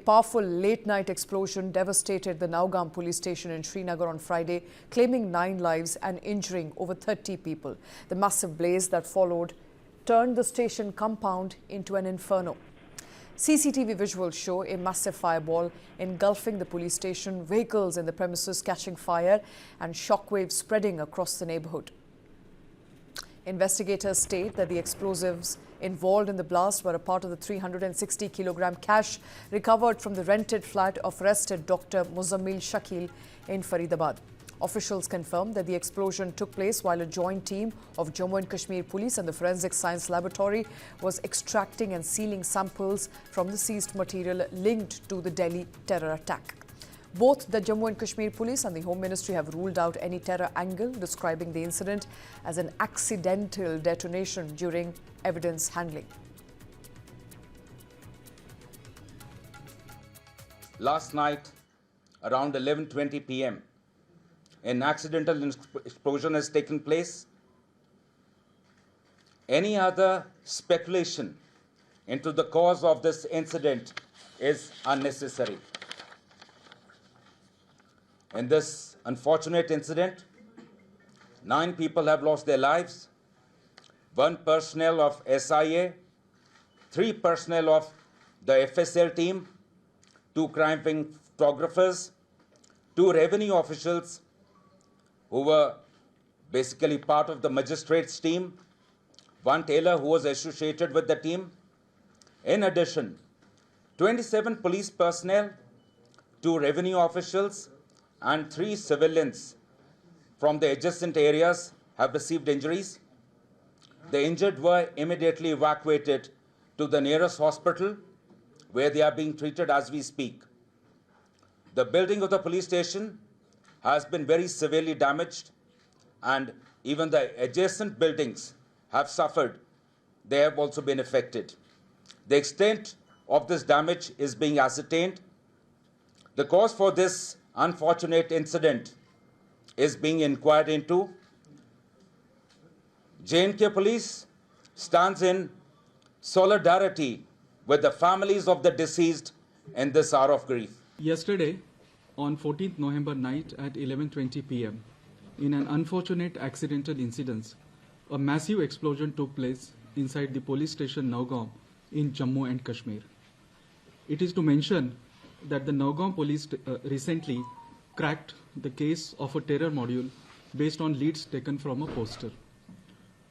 powerful late-night explosion devastated the Nowgam police station in Srinagar on Friday, claiming 9 lives and injuring over 30 people. The massive blaze that followed turned the station compound into an inferno. CCTV visuals show a massive fireball engulfing the police station, vehicles in the premises catching fire and shockwaves spreading across the neighborhood. Investigators state that the explosives involved in the blast were a part of the 360-kilogram cash recovered from the rented flat of arrested Dr. Muzammil Shakil in Faridabad. Officials confirmed that the explosion took place while a joint team of Jammu and Kashmir Police and the Forensic Science Laboratory was extracting and sealing samples from the seized material linked to the Delhi terror attack. Both the Jammu and Kashmir Police and the Home Ministry have ruled out any terror angle, describing the incident as an accidental detonation during evidence handling. Last night, around 11:20 p.m., an accidental explosion has taken place. Any other speculation into the cause of this incident is unnecessary. In this unfortunate incident, 9 people have lost their lives, 1 personnel of SIA, 3 personnel of the FSL team, 2 crime-fighting photographers, 2 revenue officials who were basically part of the magistrates team, 1 tailor who was associated with the team. In addition, 27 police personnel, 2 revenue officials, and 3 civilians from the adjacent areas have received injuries. The injured were immediately evacuated to the nearest hospital, where they are being treated as we speak. The building of the police station has been very severely damaged, and even the adjacent buildings have suffered. They have also been affected. The extent of this damage is being ascertained. The cause for this unfortunate incident is being inquired into. J&K Police stands in solidarity with the families of the deceased in this hour of grief. Yesterday, on 14th November night at 11:20 p.m., in an unfortunate accidental incident, a massive explosion took place inside the police station Nowgam in Jammu and Kashmir. It is to mention that the Nowgam police recently cracked the case of a terror module based on leads taken from a poster.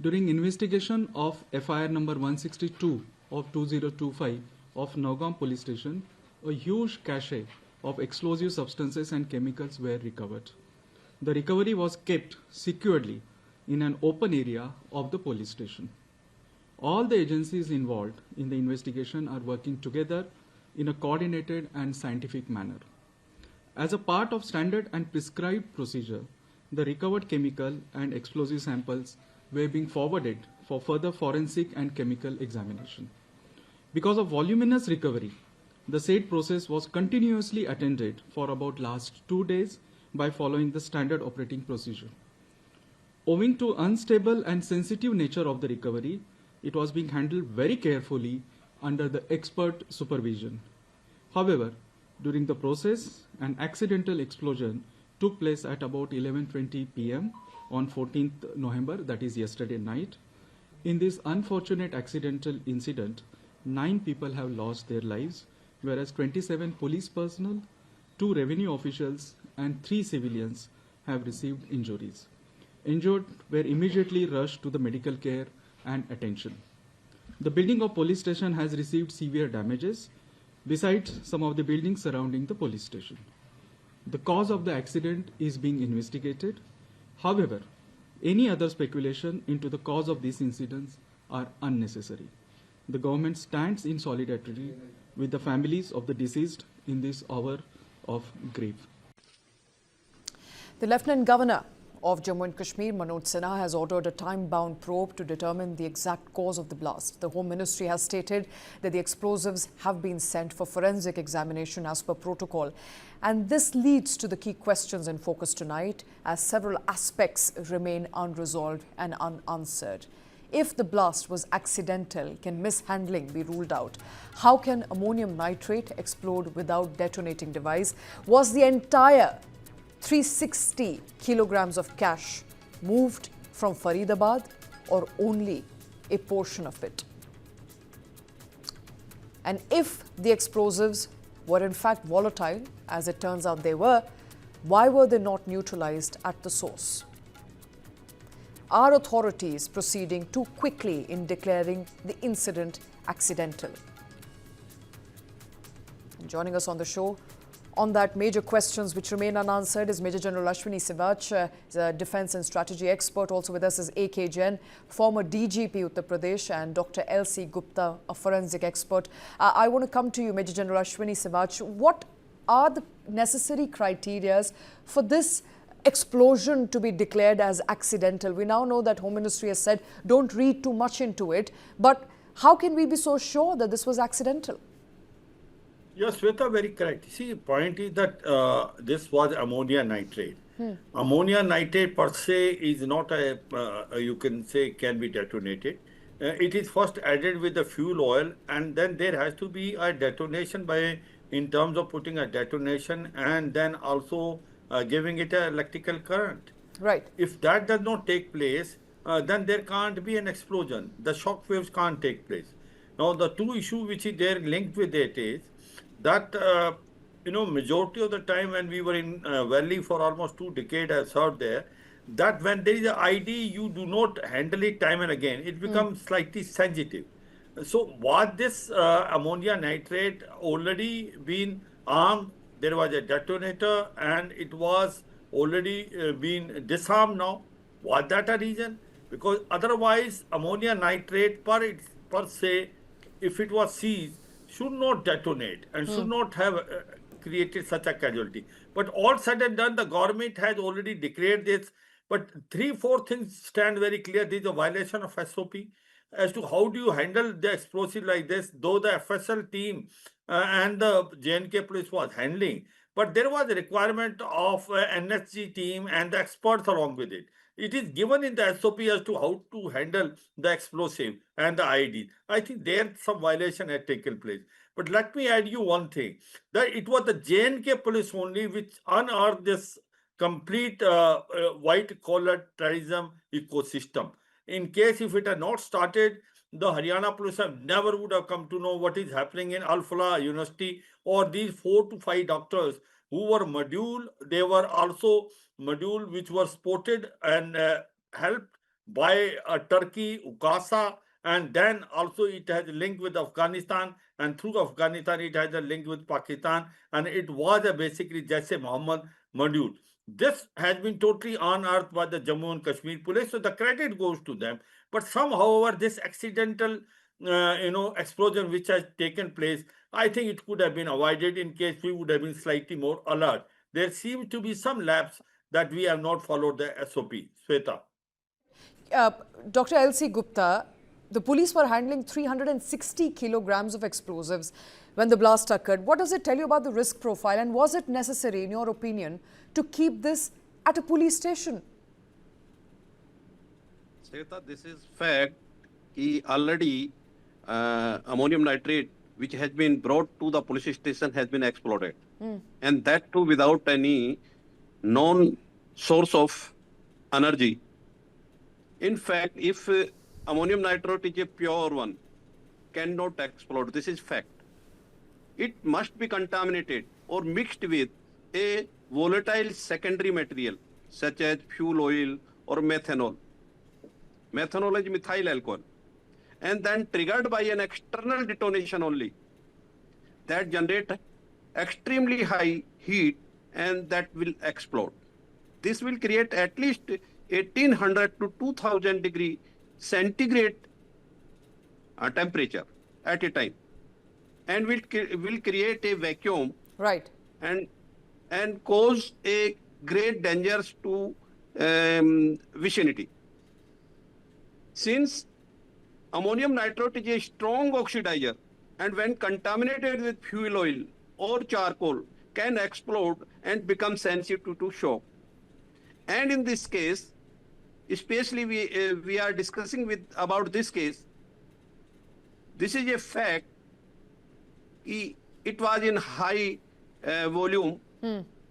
During investigation of FIR number 162 of 2025 of Nowgam police station, a huge cache of explosive substances and chemicals were recovered. The recovery was kept securely in an open area of the police station. All the agencies involved in the investigation are working together in a coordinated and scientific manner. As a part of standard and prescribed procedure, the recovered chemical and explosive samples were being forwarded for further forensic and chemical examination. Because of voluminous recovery, the said process was continuously attended for about last 2 days by following the standard operating procedure. Owing to unstable and sensitive nature of the recovery, it was being handled very carefully under the expert supervision. However, during the process, an accidental explosion took place at about 11:20 p.m. on 14th November, that is yesterday night. In this unfortunate accidental incident, 9 people have lost their lives, whereas 27 police personnel, 2 revenue officials, and 3 civilians have received injuries. Injured were immediately rushed to the medical care and attention. The building of police station has received severe damages, besides some of the buildings surrounding the police station. The cause of the accident is being investigated. However, any other speculation into the cause of these incidents are unnecessary. The government stands in solidarity with the families of the deceased in this hour of grief. The Lieutenant Governor of Jammu and Kashmir, Manoj Sinha, has ordered a time-bound probe to determine the exact cause of the blast. The Home Ministry has stated that the explosives have been sent for forensic examination as per protocol. And this leads to the key questions in focus tonight, as several aspects remain unresolved and unanswered. If the blast was accidental, can mishandling be ruled out? How can ammonium nitrate explode without detonating device? Was the entire 360 kilograms of cash moved from Faridabad or only a portion of it? And if the explosives were in fact volatile, as it turns out they were, why were they not neutralized at the source? Are authorities proceeding too quickly in declaring the incident accidental? And joining us on the show on that major questions which remain unanswered is Major General Ashwini Sivach, a defense and strategy expert. Also with us is A.K. Jain, former DGP Uttar Pradesh, and Dr. L.C. Gupta, a forensic expert. I want to come to you, Major General Ashwini Sivach. What are the necessary criteria for this explosion to be declared as accidental? We now know that Home Ministry has said don't read too much into it, but how can we be so sure that this was accidental? Yes, Sweta, very correct. See, the point is that this was ammonia nitrate. Ammonia nitrate per se is not a, you can say, can be detonated. It is first added with the fuel oil, and then there has to be a detonation in terms of putting a detonation and then also giving it an electrical current. Right. If that does not take place, then there can't be an explosion. The shock waves can't take place. Now, the two issues which is there linked with it is that, majority of the time when we were in Valley for almost 2 decades, I served there, that when there is an ID, you do not handle it time and again. It becomes slightly sensitive. So was this ammonia nitrate already been armed? There was a detonator and it was already been disarmed now. Was that a reason? Because otherwise ammonia nitrate per se, if it was seized, should not detonate and should not have created such a casualty. But all said and done, the government has already declared this. But 3-4 things stand very clear. This is a violation of SOP as to how do you handle the explosive like this, though the FSL team and the J&K police was handling. But there was a requirement of NSG team and the experts along with it. It is given in the SOP as to how to handle the explosive and the ID. I think there some violation had taken place. But let me add you one thing, that it was the J&K police only which unearthed this complete white-collar terrorism ecosystem. In case if it had not started, the Haryana police never would have come to know what is happening in Al-Falah University, or these 4 to 5 doctors who were module. They were also module which were spotted and helped by Turkey, Ukasa, and then also it has a link with Afghanistan, and through Afghanistan it has a link with Pakistan, and it was a basically Jaish-e-Mohammed module. This has been totally unearthed by the Jammu and Kashmir police, so the credit goes to them. But somehow, however, this accidental, explosion which has taken place, I think it could have been avoided in case we would have been slightly more alert. There seems to be some lapse that we have not followed the SOP. Sweta. Dr. L.C. Gupta, the police were handling 360 kilograms of explosives when the blast occurred. What does it tell you about the risk profile, and was it necessary, in your opinion, to keep this at a police station? Sweta, this is fact. Already ammonium nitrate, which has been brought to the police station, has been exploded. And that too without any known source of energy. In fact, if ammonium nitrate is a pure one, cannot explode. This is fact. It must be contaminated or mixed with a volatile secondary material such as fuel oil or methanol. Methanol is methyl alcohol. And then triggered by an external detonation only that generate extremely high heat and that will explode. This will create at least 1800 to 2000 degree centigrade temperature at a time, and will create a vacuum, right, and cause a great dangers to vicinity. Since ammonium nitrate is a strong oxidizer, and when contaminated with fuel oil or charcoal can explode and become sensitive to shock. And in this case, especially we are discussing about this case. This is a fact. It was in high volume,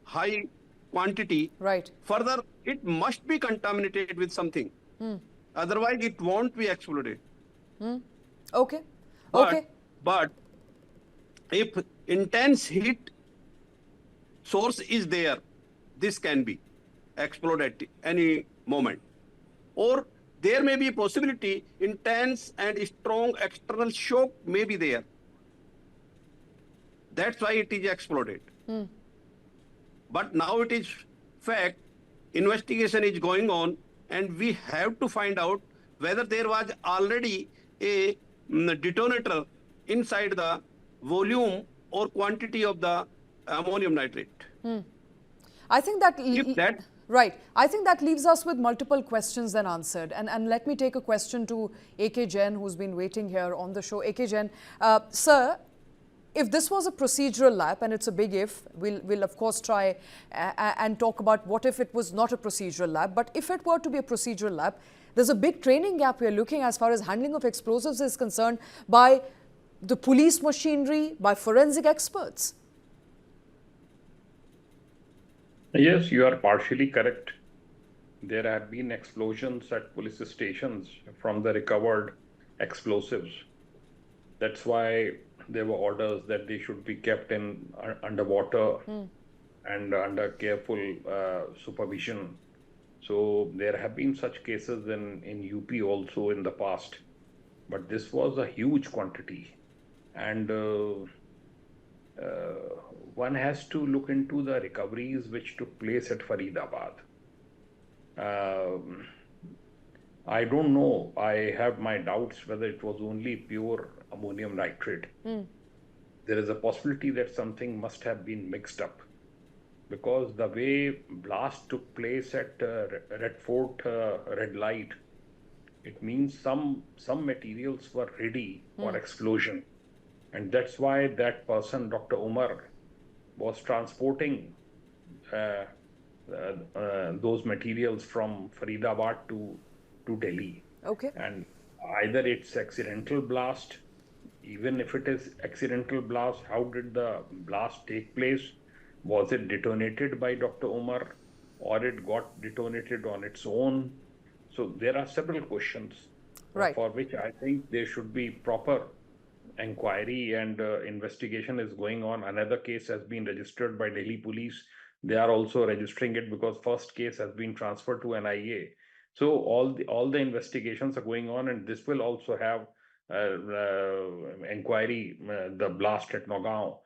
high quantity. Right. Further, it must be contaminated with something. Otherwise, it won't be exploded. Okay. But, Okay. but if intense heat source is there, this can be exploded at any moment. Or there may be a possibility intense and strong external shock may be there. That's why it is exploded. But now it is fact, investigation is going on, and we have to find out whether there was already a detonator inside the volume or quantity of the ammonium nitrate. I think that, If that right. I think that leaves us with multiple questions then answered. And let me take a question to A.K. Jain, who's been waiting here on the show. A.K. Jain, sir, if this was a procedural lap, and it's a big if, we'll of course try and talk about what if it was not a procedural lap. But if it were to be a procedural lap, there's a big training gap we're looking as far as handling of explosives is concerned by the police machinery, by forensic experts. Yes, you are partially correct. There have been explosions at police stations from the recovered explosives. That's why there were orders that they should be kept in underwater and under careful supervision. So there have been such cases in UP also in the past. But this was a huge quantity. And one has to look into the recoveries which took place at Faridabad. I don't know. I have my doubts whether it was only pure ammonium nitrate. There is a possibility that something must have been mixed up, because the way blast took place at Red Fort Red Light, it means some materials were ready for explosion. And that's why that person, Dr. Umar, was transporting those materials from Faridabad to Delhi. Okay. And either it's accidental blast, even if it is accidental blast, how did the blast take place? Was it detonated by Dr. Umar, or it got detonated on its own? So there are several questions for which I think there should be proper inquiry and investigation is going on. Another case has been registered by Delhi police. They are also registering it because first case has been transferred to NIA. So all the investigations are going on, and this will also have inquiry, the blast at Nowgam.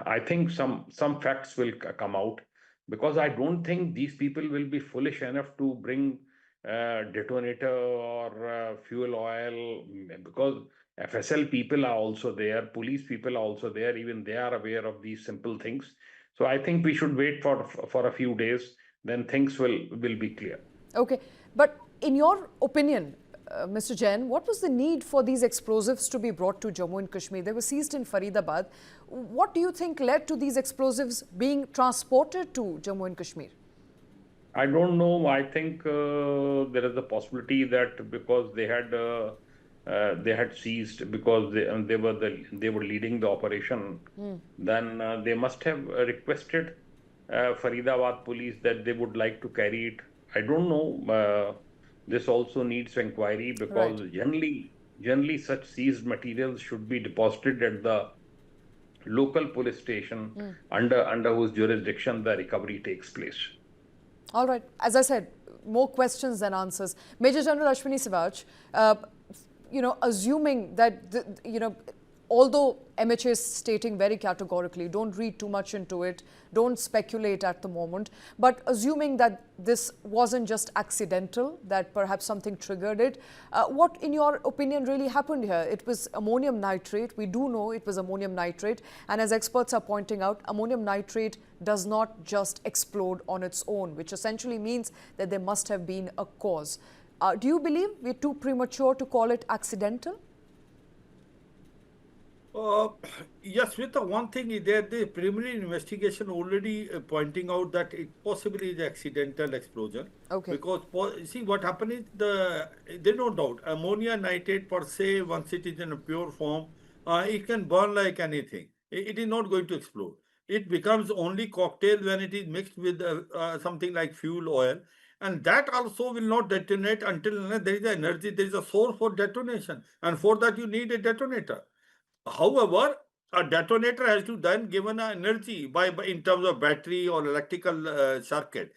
I think some facts will come out, because I don't think these people will be foolish enough to bring detonator or fuel oil, because FSL people are also there, police people are also there, even they are aware of these simple things. So I think we should wait for a few days, then things will be clear. Okay, but in your opinion, Mr. Jain, what was the need for these explosives to be brought to Jammu and Kashmir? They were seized in Faridabad. What do you think led to these explosives being transported to Jammu and Kashmir? I don't know. I think there is a possibility that because they had seized, because they were leading the operation, then they must have requested Faridabad police that they would like to carry it. I don't know. This also needs inquiry, because generally such seized materials should be deposited at the local police station under whose jurisdiction the recovery takes place. All right. As I said, more questions than answers. Major General Ashwini Sivaj, assuming that, although MHA is stating very categorically, don't read too much into it, don't speculate at the moment, but assuming that this wasn't just accidental, that perhaps something triggered it, what in your opinion really happened here? It was ammonium nitrate. We do know it was ammonium nitrate, and as experts are pointing out, ammonium nitrate does not just explode on its own, which essentially means that there must have been a cause. Do you believe we're too premature to call it accidental? Uh, yes, with the one thing is there, the preliminary investigation already pointing out that it possibly is accidental explosion. Okay. Because see what happened is there no doubt ammonia nitrate per se, once it is in a pure form, it can burn like anything. It is not going to explode. It becomes only cocktail when it is mixed with something like fuel oil, and that also will not detonate until there is energy, there is a source for detonation, and for that you need a detonator. However, a detonator has to then given an energy by in terms of battery or electrical circuit.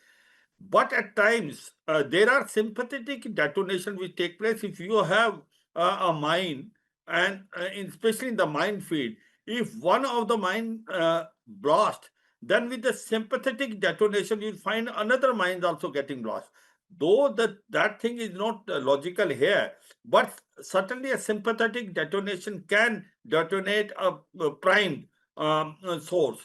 But at times there are sympathetic detonation which take place if you have a mine, and especially in the mine field, if one of the mine blast, then with the sympathetic detonation you'll find another mine also getting blast. Though that thing is not logical here, but certainly a sympathetic detonation can detonate a primed source.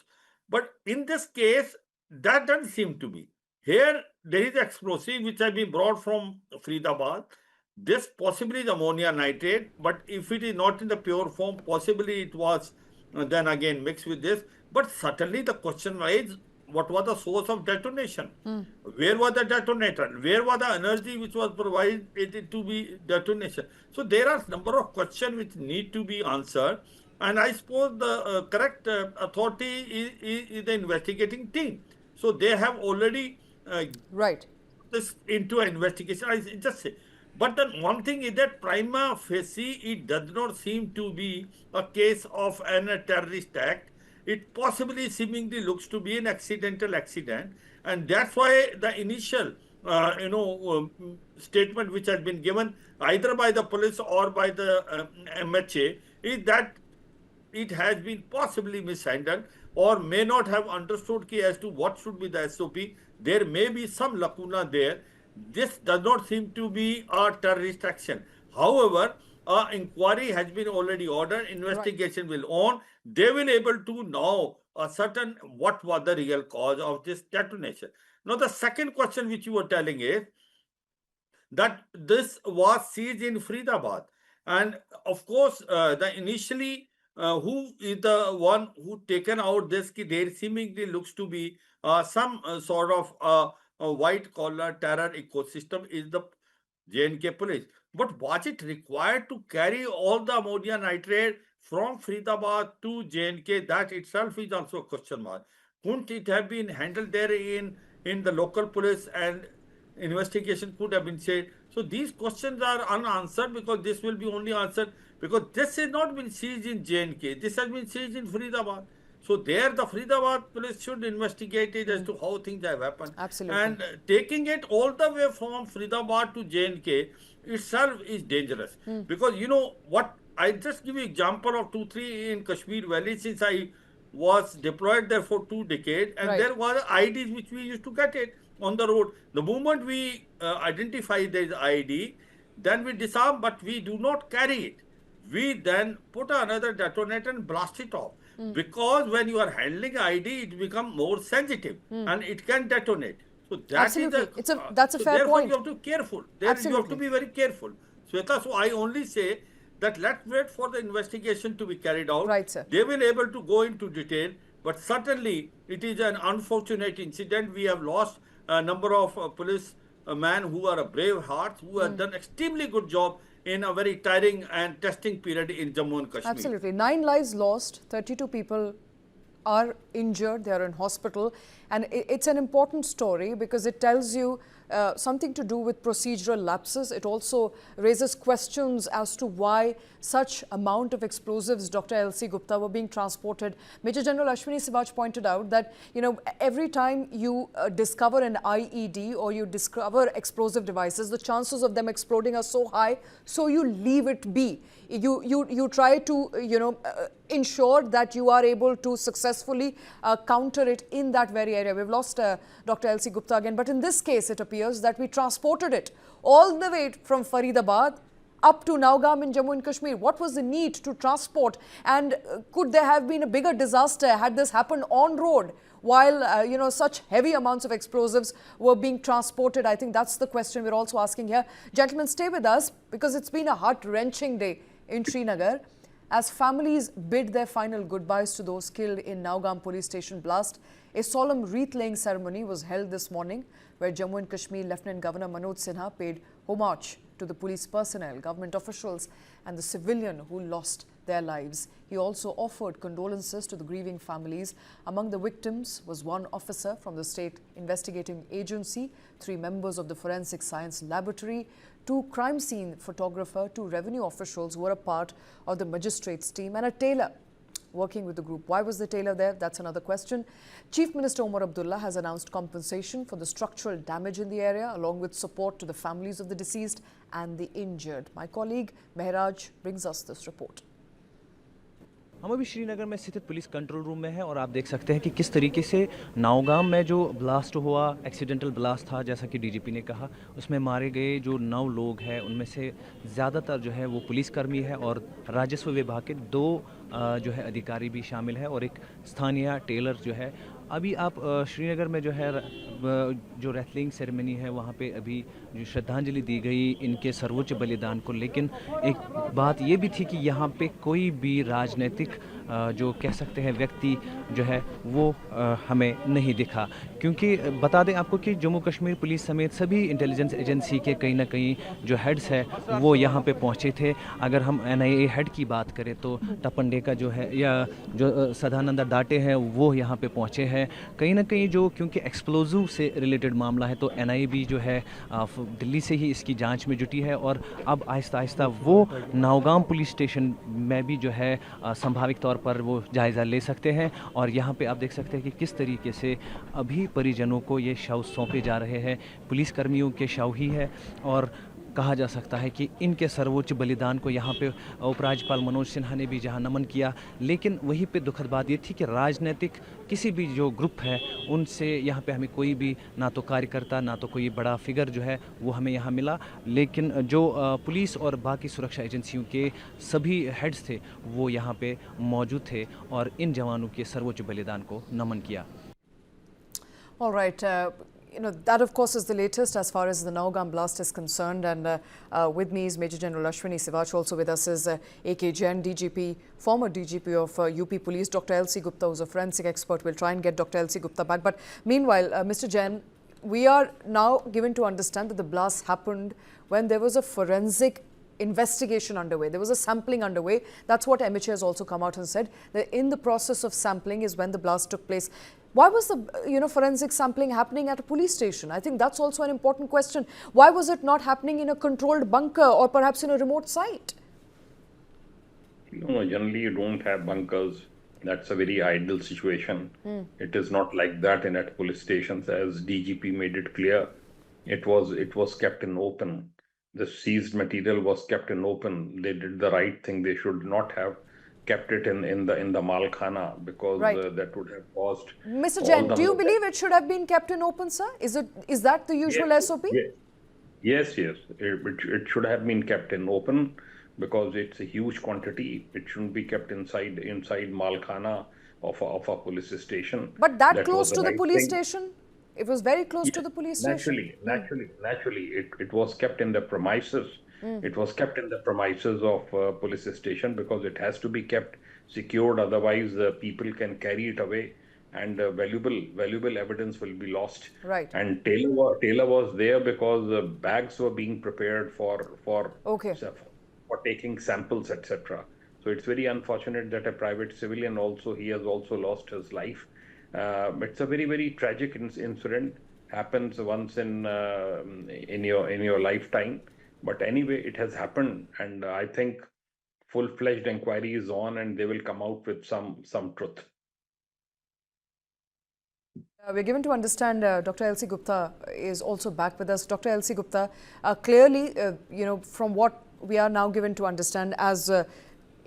But in this case, that doesn't seem to be. Here, there is explosive which has been brought from Faridabad. This possibly is ammonia nitrate, but if it is not in the pure form, possibly it was then again mixed with this. But certainly the question is, what was the source of detonation? Where was the detonator? Where was the energy which was provided to be detonation? So there are number of questions which need to be answered. And I suppose the correct authority is the investigating team. So they have already Right. this into an investigation. I just say, but then one thing is that prima facie, it does not seem to be a case of an terrorist act. It possibly seemingly looks to be an accidental accident, and that's why the initial, statement which has been given either by the police or by the MHA is that it has been possibly mishandled or may not have understood key as to what should be the SOP. There may be some lacuna there. This does not seem to be a terrorist action. However, inquiry has been already ordered. Investigation will on. They will able to know certain what was the real cause of this detonation. Now, the second question which you were telling is that this was seized in Faridabad. And of course, the initially who is the one who taken out this, there seemingly looks to be some sort of a white collar terror ecosystem is the J&K police. But was it required to carry all the ammonia nitrate from Faridabad to J&K? That itself is also a question mark. Couldn't it have been handled there in the local police, and investigation could have been said? So these questions are unanswered because this will be only answered because this has not been seized in J&K. This has been seized in Faridabad. So there the Faridabad police should investigate it as to how things have happened. Absolutely. And taking it all the way from Faridabad to J&K itself is dangerous. Because you know what, I just give you example of 2-3 in Kashmir Valley since I was deployed there for 2 decades, and Right. there was IDs which we used to get it on the road. The moment we identify there is ID, then we disarm, but we do not carry it. We then put another detonator and blast it off. Because when you are handling ID, it becomes more sensitive and it can detonate. So that Absolutely. is the, That's a so fair therefore point. you have to be careful. There you have to Absolutely. be very careful. Sweta, so I only say that let's wait for the investigation to be carried out. Right, sir. They will able to go into detail, but certainly it is an unfortunate incident. We have lost a number of police men who are brave hearts, who have done extremely good job in a very tiring and testing period in Jammu and Kashmir. Absolutely. 9 lives lost, 32 people are injured, they are in hospital. And it's an important story because it tells you something to do with procedural lapses. It also raises questions as to why such amount of explosives, Dr. L.C. Gupta, were being transported. Major General Ashwini Sivaj pointed out that, you know, every time you discover an IED or you discover explosive devices, the chances of them exploding are so high, so you leave it be. You try to, ensure that you are able to successfully counter it in that very area. We've lost Dr. L.C. Gupta again, but in this case, it appears that we transported it all the way from Faridabad up to Nowgam in Jammu and Kashmir. What was the need to transport? And could there have been a bigger disaster had this happened on road while, such heavy amounts of explosives were being transported? I think that's the question we're also asking here. Gentlemen, stay with us because it's been a heart-wrenching day in Srinagar. As families bid their final goodbyes to those killed in Nowgam police station blast, a solemn wreath-laying ceremony was held this morning where Jammu and Kashmir Lieutenant Governor Manoj Sinha paid homage to the police personnel, government officials and the civilian who lost their lives. He also offered condolences to the grieving families. Among the victims was one officer from the State Investigating Agency, 3 members of the Forensic Science Laboratory, 2 crime scene photographer, 2 revenue officials who were a part of the magistrates team and a tailor working with the group. Why was the tailor there? That's another question. Chief Minister Omar Abdullah has announced compensation for the structural damage in the area along with support to the families of the deceased and the injured. My colleague Mehraj brings us this report. हम अभी श्रीनगर में स्थित police control room में हैं और आप देख सकते हैं कि किस तरीके से नौगाम में जो ब्लास्ट हुआ, एक्सीडेंटल ब्लास्ट था, जैसा कि डीजीपी ने कहा, उसमें मारे गए जो 9 लोग हैं उनमें से ज़्यादातर जो है वो पुलिसकर्मी है और राजस्व विभाग के 2 जो है अधिकारी भी शामिल है और एक स्थानीय टेलर जो है। अभी आप श्रीनगर में जो है जो रेसलिंग सेरेमनी है वहाँ पे अभी जो श्रद्धांजलि दी गई इनके सर्वोच्च बलिदान को, लेकिन एक बात ये भी थी कि यहाँ पे कोई भी राजनीतिक जो कह सकते हैं व्यक्ति जो है वो हमें नहीं दिखा, क्योंकि बता दें आपको कि जम्मू कश्मीर पुलिस समेत सभी इंटेलिजेंस एजेंसी के कहीं ना कहीं जो हेड्स है वो यहाँ पे पहुँचे थे। अगर हम NIA हेड की बात करें तो टपंडे का जो है या जो सदानंदा डाटे हैं वो यहाँ पे पहुँचे हैं कहीं ना कहीं, जो क्योंकि एक्सप्लोजिव से रिलेटेड मामला है तो NIA भी जो है दिल्ली से ही इसकी जांच में जुटी है और अब आहिस्ता आहिस्ता वो नौगाम पुलिस स्टेशन में भी जो है संभावित तौर पर वो जायज़ा ले सकते हैं। और यहाँ पे आप देख सकते हैं कि किस तरीके से अभी परिजनों को ये शव सौंपे जा रहे हैं। पुलिसकर्मियों के शव ही है और कहा जा सकता है कि इनके सर्वोच्च बलिदान को यहाँ पे उपराज्यपाल मनोज सिन्हा ने भी जहाँ नमन किया, लेकिन वहीं पे दुखद बात ये थी कि राजनीतिक किसी भी जो ग्रुप है उनसे यहाँ पे हमें कोई भी ना तो कार्यकर्ता ना तो कोई बड़ा फिगर जो है वो हमें यहाँ मिला, लेकिन जो पुलिस और बाकी सुरक्षा एजेंसियों के सभी हेड्स थे वो यहाँ पे मौजूद थे और इन जवानों के सर्वोच्च बलिदान को नमन किया। All right. You know, that of course is the latest as far as the Nowgam blast is concerned, and with me is Major General Ashwini Sivach. Also with us is AK Jain, DGP, former DGP of UP Police, Dr. LC Gupta, who's a forensic expert. We'll try and get Dr. LC Gupta back. But meanwhile, Mr. Jain, we are now given to understand that the blast happened when there was a forensic investigation underway. There was a sampling underway. That's what MHA has also come out and said, that in the process of sampling is when the blast took place. Why was the forensic sampling happening at a police station? I think that's also an important question. Why was it not happening in a controlled bunker or perhaps in a remote site? No, generally you don't have bunkers. That's a very ideal situation. It is not like that in at police stations, as DGP made it clear. It was kept in open. The seized material was kept in open. They did the right thing. They should not have kept it in the Malkhana, because that would have caused. Mr. Jain, do you believe it should have been kept in open, sir? Is that the usual SOP? Yes. It should have been kept in open because it's a huge quantity. It shouldn't be kept inside Malkhana of a police station. But that close to the police station? It was very close to the police station. Naturally, it was kept in the premises. It was kept in the premises of police station because it has to be kept secured. Otherwise, people can carry it away, and valuable evidence will be lost. Right. And Taylor was there because bags were being prepared for taking samples, etc. So it's very unfortunate that a private civilian he has also lost his life. It's a very, very tragic incident. Happens once in your lifetime. But anyway, it has happened, and I think full-fledged inquiry is on, and they will come out with some truth. We're given to understand Dr. LC Gupta is also back with us. Dr. LC Gupta, clearly, from what we are now given to understand, as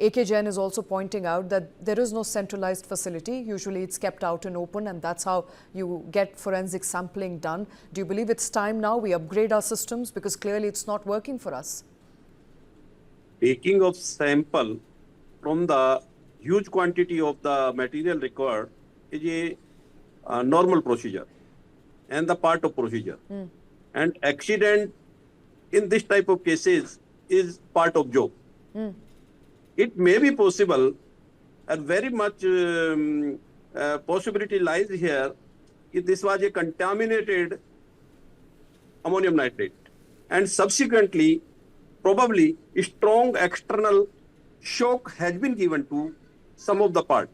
AK Jain is also pointing out, that there is no centralized facility. Usually it's kept out and open, and that's how you get forensic sampling done. Do you believe it's time now we upgrade our systems, because clearly it's not working for us? Taking of sample from the huge quantity of the material required is a normal procedure and the part of procedure. And accident in this type of cases is part of job. it may be possible, and very much possibility lies here, if this was a contaminated ammonium nitrate. And subsequently, probably a strong external shock has been given to some of the part.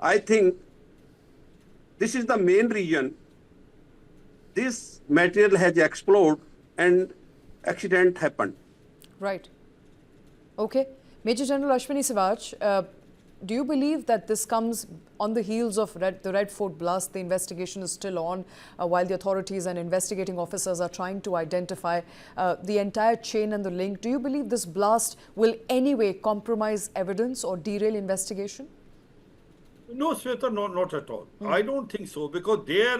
I think this is the main reason this material has exploded and accident happened. Right. Okay. Major General Ashwini Sivaj, do you believe that this comes on the heels of the Red Fort blast? The investigation is still on while the authorities and investigating officers are trying to identify the entire chain and the link. Do you believe this blast will anyway compromise evidence or derail investigation? No, Sweta, no, not at all. I don't think so, because there,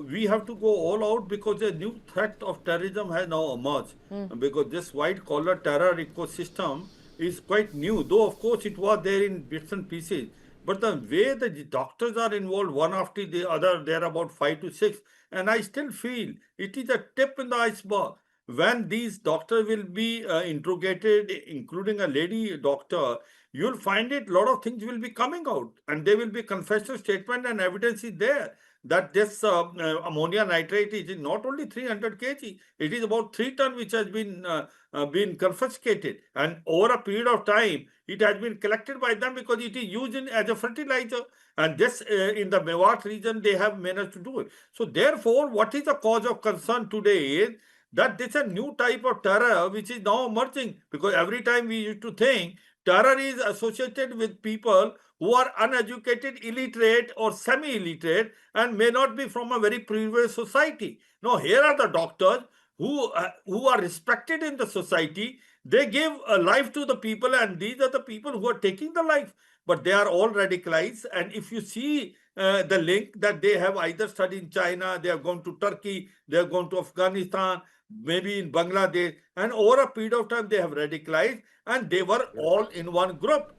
we have to go all out, because a new threat of terrorism has now emerged. Because this white-collar terror ecosystem is quite new, though of course it was there in bits and pieces. But the way the doctors are involved, one after the other, there are about 5 to 6, and I still feel it is a tip in the iceberg. When these doctors will be interrogated, including a lady doctor, you'll find it, a lot of things will be coming out, and there will be confessional statement and evidence is there that this ammonia nitrate is not only 300 kg, it is about 3 ton, which has been confiscated, and over a period of time it has been collected by them, because it is used as a fertilizer, and this in the Mewat region they have managed to do it. So therefore, what is the cause of concern today is that this is a new type of terror which is now emerging, because every time we used to think terror is associated with people who are uneducated, illiterate or semi-illiterate, and may not be from a very previous society. No, here are the doctors who are respected in the society. They give a life to the people, and these are the people who are taking the life. But they are all radicalized, and if you see the link that they have either studied in China, they have gone to Turkey, they have gone to Afghanistan, maybe in Bangladesh, and over a period of time they have radicalized, and they were all in one group.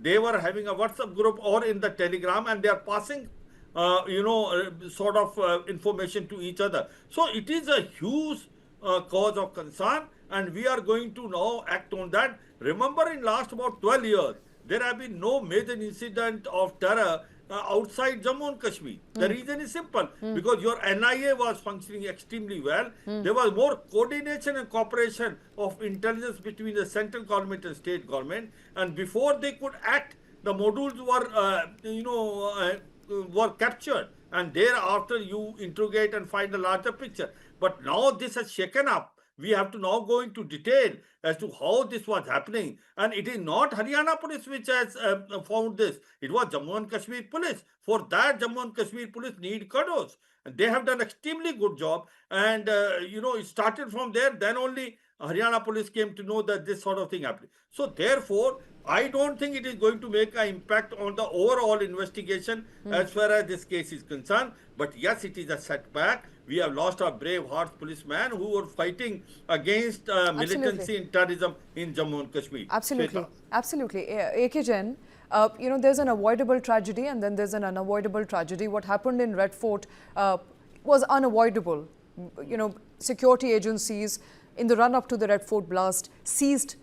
They were having a WhatsApp group or in the Telegram, and they are passing sort of information to each other. So it is a huge cause of concern, and we are going to now act on that. Remember, in last about 12 years, there have been no major incident of terror outside Jammu and Kashmir. The reason is simple, because your NIA was functioning extremely well. There was more coordination and cooperation of intelligence between the central government and state government, and before they could act, the modules were captured, and thereafter you interrogate and find a larger picture. But now this has shaken up. We have to now go into detail as to how this was happening. And it is not Haryana police which has found this. It was Jammu and Kashmir police. For that, Jammu and Kashmir police need kudos. And they have done extremely good job. And, it started from there. Then only Haryana police came to know that this sort of thing happened. So therefore, I don't think it is going to make an impact on the overall investigation as far as this case is concerned. But yes, it is a setback. We have lost our brave heart policemen who were fighting against militancy and terrorism in Jammu and Kashmir. Absolutely. Absolutely. AK Jain, there's an avoidable tragedy and then there's an unavoidable tragedy. What happened in Red Fort was unavoidable. Security agencies in the run-up to the Red Fort blast seized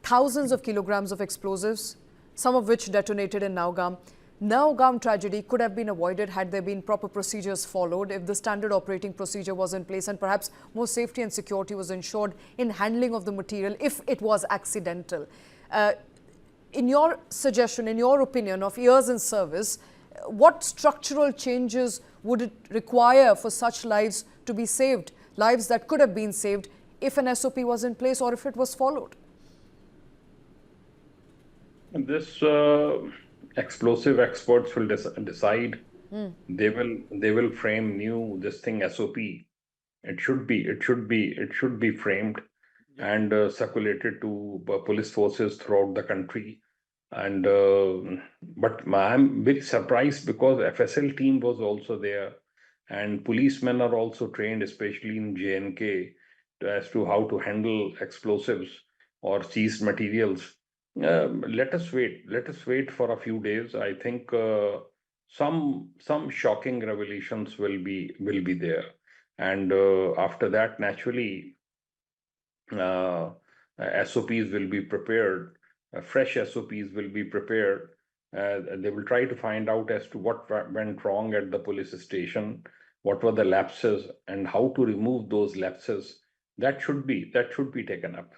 thousands of kilograms of explosives, some of which detonated in Nowgam. Nowgam tragedy could have been avoided had there been proper procedures followed, if the standard operating procedure was in place, and perhaps more safety and security was ensured in handling of the material if it was accidental. In your suggestion, in your opinion of years in service, what structural changes would it require for such lives to be saved, lives that could have been saved if an SOP was in place or if it was followed? This explosive experts will decide. They will frame new SOP. It should be framed and circulated to police forces throughout the country. And but I'm very surprised because FSL team was also there, and policemen are also trained, especially in J&K, as to how to handle explosives or seized materials. Let us wait for a few days. I think some shocking revelations will be there, and after that, naturally, SOPs will be prepared, fresh SOPs will be prepared. They will try to find out as to what went wrong at the police station, what were the lapses, and how to remove those lapses. That should be taken up.